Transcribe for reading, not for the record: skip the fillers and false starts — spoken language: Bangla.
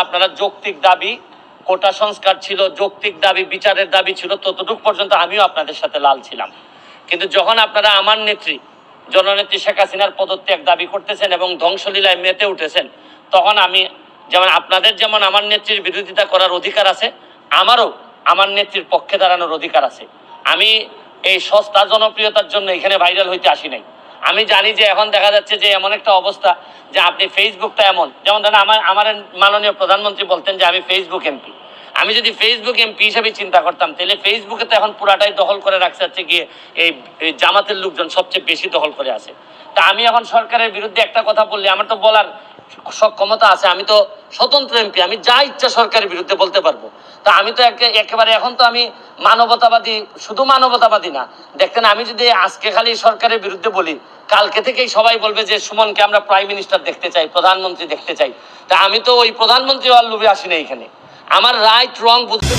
আপনারা যৌক্তিক দাবি, কোটা সংস্কার ছিল, যৌক্তিক দাবি, বিচারের দাবি ছিল, ততটুকু পর্যন্ত আমিও আপনাদের সাথে লাল ছিলাম। কিন্তু যখন আপনারা আমার নেত্রী জননেত্রী শেখ হাসিনার পদত্যাগ দাবি করতেছেন এবং ধ্বংসলীলায় মেতে উঠেছেন, তখন আমি যেমন আপনাদের যেমন আমার নেত্রীর বিরোধিতা করার অধিকার আছে, আমারও আমার নেত্রীর পক্ষে দাঁড়ানোর অধিকার আছে। আমি এই সস্তা জনপ্রিয়তার জন্য এখানে ভাইরাল হইতে আসি নাই। আমি জানি যে এখন দেখা যাচ্ছে যে এমন একটা অবস্থা যে আপনি ফেসবুকটা এমন, যেমন ধরেন আমার মাননীয় প্রধানমন্ত্রী বলতেন যে আমি ফেসবুক এমপি। আমি যদি ফেসবুক এমপি হিসেবে চিন্তা করতাম, তাহলে ফেসবুকে তো এখন পুরাটাই দখল করে রাখছে হচ্ছে গিয়ে এই জামাতের লোকজন সবচেয়ে বেশি দখল করে আছে। তা আমি এখন সরকারের বিরুদ্ধে একটা কথা বললে আমার তো বলার ক্ষমতা আছে, আমি তো স্বতন্ত্র এমপি, আমি যা ইচ্ছা সরকারের বিরুদ্ধে বলতে পারবো। তা আমি তো একেবারে এখন তো আমি মানবতাবাদী, শুধু মানবতাবাদী না, দেখতেন আমি যদি আজকে খালি সরকারের বিরুদ্ধে বলি, কালকে থেকেই সবাই বলবে যে সুমনকে আমরা প্রাইম মিনিস্টার দেখতে চাই, প্রধানমন্ত্রী দেখতে চাই। তা আমি তো ওই প্রধানমন্ত্রী হওয়ার লোভে আসি না এখানে। আমার রাইট রং বুঝতে